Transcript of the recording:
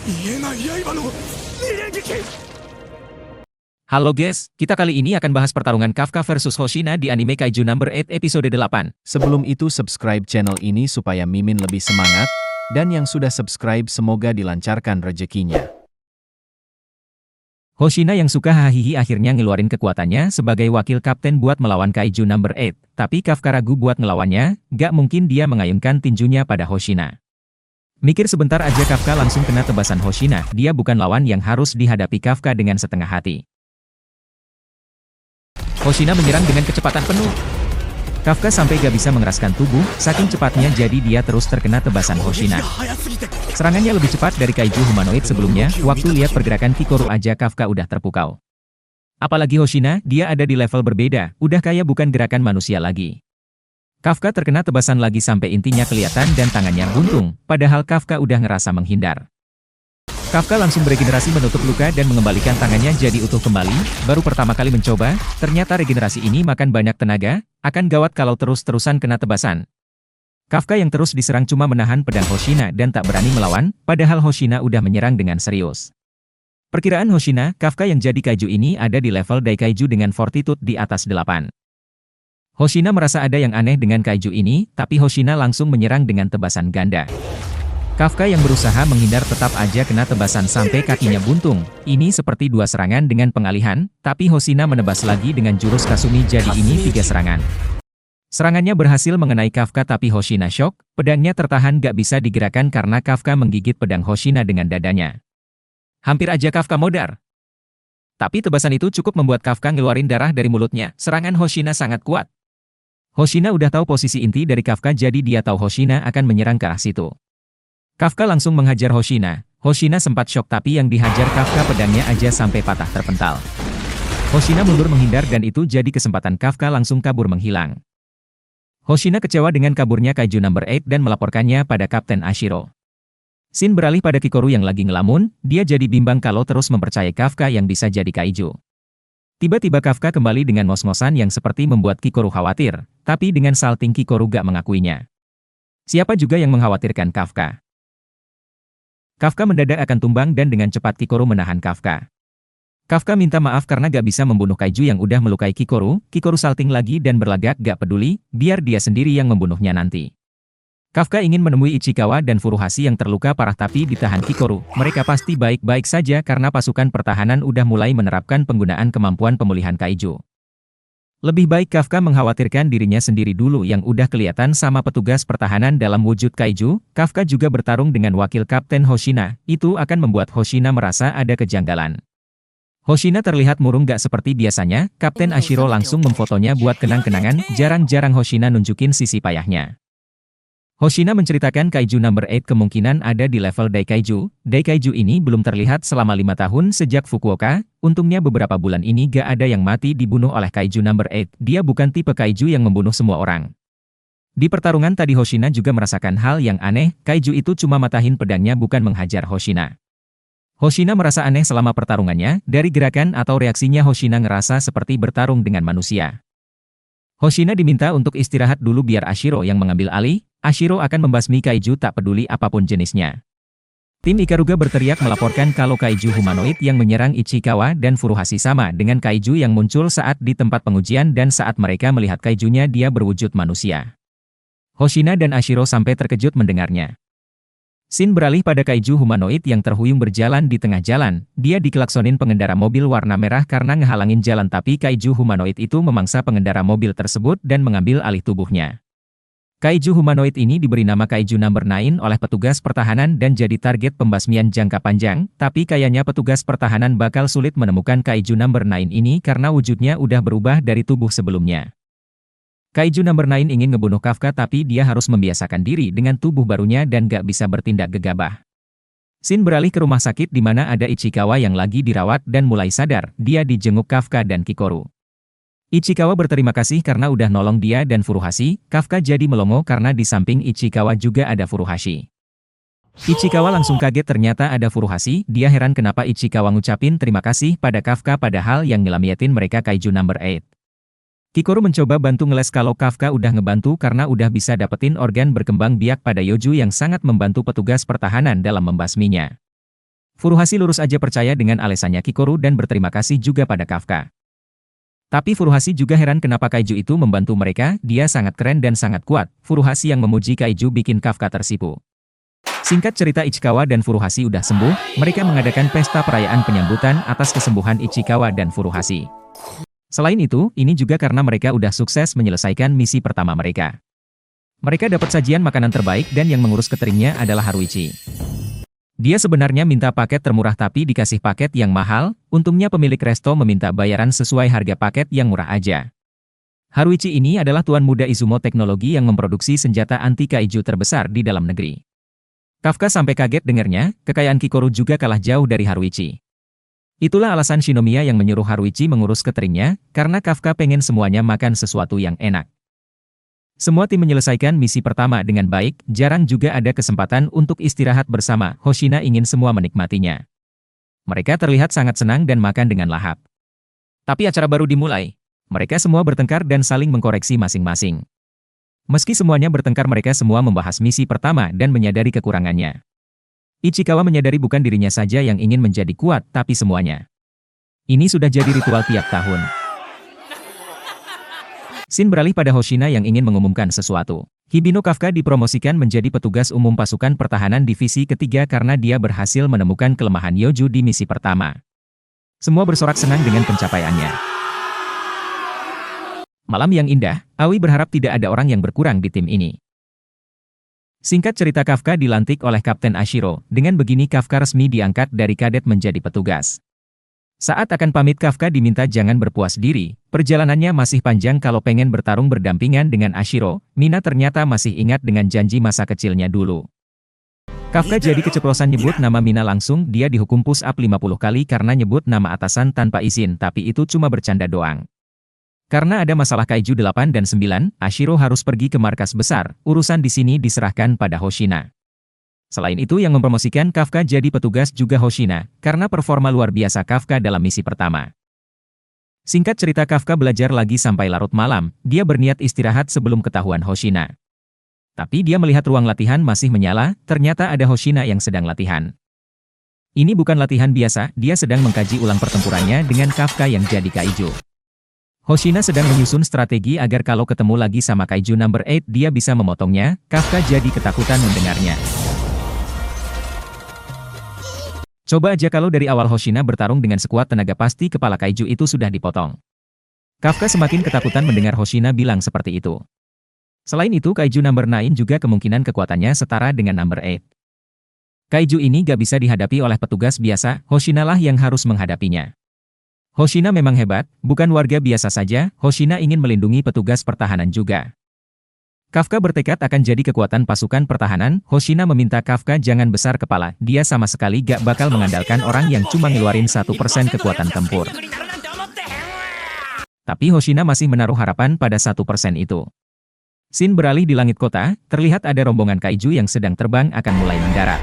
見えない刃の二連撃。 Halo guys, kita kali ini akan bahas pertarungan Kafka versus Hoshina di anime Kaiju Number 8 episode 8. Sebelum itu subscribe channel ini supaya Mimin lebih semangat, dan yang sudah subscribe semoga dilancarkan rezekinya. Hoshina yang suka hahihi akhirnya ngeluarin kekuatannya sebagai wakil kapten buat melawan Kaiju Number 8, tapi Kafka ragu buat ngelawannya, gak mungkin dia mengayunkan tinjunya pada Hoshina. Mikir sebentar aja Kafka langsung kena tebasan Hoshina, dia bukan lawan yang harus dihadapi Kafka dengan setengah hati. Hoshina menyerang dengan kecepatan penuh. Kafka sampai gak bisa mengeraskan tubuh, saking cepatnya jadi dia terus terkena tebasan Hoshina. Serangannya lebih cepat dari kaiju humanoid sebelumnya, waktu lihat pergerakan Kikoru aja Kafka udah terpukau. Apalagi Hoshina, dia ada di level berbeda, udah kayak bukan gerakan manusia lagi. Kafka terkena tebasan lagi sampai intinya kelihatan dan tangannya buntung, padahal Kafka udah ngerasa menghindar. Kafka langsung beregenerasi menutup luka dan mengembalikan tangannya jadi utuh kembali, baru pertama kali mencoba, ternyata regenerasi ini makan banyak tenaga, akan gawat kalau terus-terusan kena tebasan. Kafka yang terus diserang cuma menahan pedang Hoshina dan tak berani melawan, padahal Hoshina udah menyerang dengan serius. Perkiraan Hoshina, Kafka yang jadi kaiju ini ada di level Daikaiju dengan fortitude di atas 8. Hoshina merasa ada yang aneh dengan kaiju ini, tapi Hoshina langsung menyerang dengan tebasan ganda. Kafka yang berusaha menghindar tetap aja kena tebasan sampai kakinya buntung. Ini seperti dua serangan dengan pengalihan, tapi Hoshina menebas lagi dengan jurus Kasumi jadi ini 3 serangan. Serangannya berhasil mengenai Kafka tapi Hoshina shock, pedangnya tertahan gak bisa digerakkan karena Kafka menggigit pedang Hoshina dengan dadanya. Hampir aja Kafka modar. Tapi tebasan itu cukup membuat Kafka ngeluarin darah dari mulutnya, serangan Hoshina sangat kuat. Hoshina udah tahu posisi inti dari Kafka jadi dia tahu Hoshina akan menyerang ke arah situ. Kafka langsung menghajar Hoshina. Hoshina sempat shock tapi yang dihajar Kafka pedangnya aja sampai patah terpental. Hoshina mundur menghindar dan itu jadi kesempatan Kafka langsung kabur menghilang. Hoshina kecewa dengan kaburnya Kaiju Number 8 dan melaporkannya pada Kapten Ashiro. Shin beralih pada Kikoru yang lagi ngelamun, dia jadi bimbang kalau terus mempercayai Kafka yang bisa jadi kaiju. Tiba-tiba Kafka kembali dengan ngos-ngosan yang seperti membuat Kikoru khawatir, tapi dengan salting Kikoru gak mengakuinya. Siapa juga yang mengkhawatirkan Kafka? Kafka mendadak akan tumbang dan dengan cepat Kikoru menahan Kafka. Kafka minta maaf karena gak bisa membunuh kaiju yang udah melukai Kikoru, Kikoru salting lagi dan berlagak gak peduli, biar dia sendiri yang membunuhnya nanti. Kafka ingin menemui Ichikawa dan Furuhashi yang terluka parah tapi ditahan Kikoru, mereka pasti baik-baik saja karena pasukan pertahanan udah mulai menerapkan penggunaan kemampuan pemulihan kaiju. Lebih baik Kafka mengkhawatirkan dirinya sendiri dulu yang udah kelihatan sama petugas pertahanan dalam wujud kaiju. Kafka juga bertarung dengan wakil Kapten Hoshina, itu akan membuat Hoshina merasa ada kejanggalan. Hoshina terlihat murung gak seperti biasanya, Kapten Ashiro langsung memfotonya buat kenang-kenangan, jarang-jarang Hoshina nunjukin sisi payahnya. Hoshina menceritakan Kaiju Number 8 kemungkinan ada di level Daikaiju. Daikaiju ini belum terlihat selama 5 tahun sejak Fukuoka, untungnya beberapa bulan ini gak ada yang mati dibunuh oleh Kaiju Number 8, dia bukan tipe kaiju yang membunuh semua orang. Di pertarungan tadi Hoshina juga merasakan hal yang aneh, kaiju itu cuma matahin pedangnya bukan menghajar Hoshina. Hoshina merasa aneh selama pertarungannya, dari gerakan atau reaksinya Hoshina ngerasa seperti bertarung dengan manusia. Hoshina diminta untuk istirahat dulu biar Ashiro yang mengambil alih. Ashiro akan membasmi kaiju tak peduli apapun jenisnya. Tim Ikaruga berteriak melaporkan kalau kaiju humanoid yang menyerang Ichikawa dan Furuhashi sama dengan kaiju yang muncul saat di tempat pengujian dan saat mereka melihat kaijunya dia berwujud manusia. Hoshina dan Ashiro sampai terkejut mendengarnya. Shin beralih pada kaiju humanoid yang terhuyung berjalan di tengah jalan, dia dikelaksonin pengendara mobil warna merah karena ngehalangin jalan tapi kaiju humanoid itu memangsa pengendara mobil tersebut dan mengambil alih tubuhnya. Kaiju humanoid ini diberi nama Kaiju Number 9 oleh petugas pertahanan dan jadi target pembasmian jangka panjang, tapi kayaknya petugas pertahanan bakal sulit menemukan Kaiju Number 9 ini karena wujudnya udah berubah dari tubuh sebelumnya. Kaiju Number 9 ingin ngebunuh Kafka tapi dia harus membiasakan diri dengan tubuh barunya dan gak bisa bertindak gegabah. Shin beralih ke rumah sakit di mana ada Ichikawa yang lagi dirawat dan mulai sadar, dia dijenguk Kafka dan Kikoru. Ichikawa berterima kasih karena udah nolong dia dan Furuhashi, Kafka jadi melongo karena di samping Ichikawa juga ada Furuhashi. Ichikawa langsung kaget ternyata ada Furuhashi, dia heran kenapa Ichikawa ngucapin terima kasih pada Kafka padahal yang ngelamiatin mereka Kaiju Number 8. Kikoru mencoba bantu ngeles kalau Kafka udah ngebantu karena udah bisa dapetin organ berkembang biak pada Yoju yang sangat membantu petugas pertahanan dalam membasminya. Furuhashi lurus aja percaya dengan alasannya Kikoru dan berterima kasih juga pada Kafka. Tapi Furuhashi juga heran kenapa Kaiju itu membantu mereka, dia sangat keren dan sangat kuat. Furuhashi yang memuji Kaiju bikin Kafka tersipu. Singkat cerita Ichikawa dan Furuhashi udah sembuh, mereka mengadakan pesta perayaan penyambutan atas kesembuhan Ichikawa dan Furuhashi. Selain itu, ini juga karena mereka udah sukses menyelesaikan misi pertama mereka. Mereka dapat sajian makanan terbaik dan yang mengurus cateringnya adalah Haruichi. Dia sebenarnya minta paket termurah tapi dikasih paket yang mahal, untungnya pemilik resto meminta bayaran sesuai harga paket yang murah aja. Haruichi ini adalah tuan muda Izumo Teknologi yang memproduksi senjata anti kaiju terbesar di dalam negeri. Kafka sampai kaget dengarnya, kekayaan Kikoru juga kalah jauh dari Haruichi. Itulah alasan Shinomiya yang menyuruh Haruichi mengurus cateringnya, karena Kafka pengen semuanya makan sesuatu yang enak. Semua tim menyelesaikan misi pertama dengan baik, jarang juga ada kesempatan untuk istirahat bersama, Hoshina ingin semua menikmatinya. Mereka terlihat sangat senang dan makan dengan lahap. Tapi acara baru dimulai. Mereka semua bertengkar dan saling mengkoreksi masing-masing. Meski semuanya bertengkar mereka semua membahas misi pertama dan menyadari kekurangannya. Ichikawa menyadari bukan dirinya saja yang ingin menjadi kuat, tapi semuanya. Ini sudah jadi ritual tiap tahun. Scene beralih pada Hoshina yang ingin mengumumkan sesuatu. Hibino Kafka dipromosikan menjadi petugas umum pasukan pertahanan divisi ketiga karena dia berhasil menemukan kelemahan Yoju di misi pertama. Semua bersorak senang dengan pencapaiannya. Malam yang indah, Aoi berharap tidak ada orang yang berkurang di tim ini. Singkat cerita Kafka dilantik oleh Kapten Ashiro, dengan begini Kafka resmi diangkat dari kadet menjadi petugas. Saat akan pamit Kafka diminta jangan berpuas diri, perjalanannya masih panjang kalau pengen bertarung berdampingan dengan Ashiro, Mina ternyata masih ingat dengan janji masa kecilnya dulu. Kafka jadi keceplosan nyebut nama Mina langsung, dia dihukum push up 50 kali karena nyebut nama atasan tanpa izin tapi itu cuma bercanda doang. Karena ada masalah Kaiju 8 dan 9, Ashiro harus pergi ke markas besar, urusan di sini diserahkan pada Hoshina. Selain itu yang mempromosikan Kafka jadi petugas juga Hoshina, karena performa luar biasa Kafka dalam misi pertama. Singkat cerita Kafka belajar lagi sampai larut malam, dia berniat istirahat sebelum ketahuan Hoshina. Tapi dia melihat ruang latihan masih menyala, ternyata ada Hoshina yang sedang latihan. Ini bukan latihan biasa, dia sedang mengkaji ulang pertempurannya dengan Kafka yang jadi Kaiju. Hoshina sedang menyusun strategi agar kalau ketemu lagi sama Kaiju number 8 dia bisa memotongnya, Kafka jadi ketakutan mendengarnya. Coba aja kalau dari awal Hoshina bertarung dengan sekuat tenaga pasti kepala Kaiju itu sudah dipotong. Kafka semakin ketakutan mendengar Hoshina bilang seperti itu. Selain itu Kaiju number 9 juga kemungkinan kekuatannya setara dengan number 8. Kaiju ini gak bisa dihadapi oleh petugas biasa, Hoshina lah yang harus menghadapinya. Hoshina memang hebat, bukan warga biasa saja, Hoshina ingin melindungi petugas pertahanan juga. Kafka bertekad akan jadi kekuatan pasukan pertahanan, Hoshina meminta Kafka jangan besar kepala, dia sama sekali gak bakal mengandalkan orang yang cuma ngeluarin 1% kekuatan tempur. Tapi Hoshina masih menaruh harapan pada 1% itu. Scene beralih di langit kota, terlihat ada rombongan Kaiju yang sedang terbang akan mulai mendarat.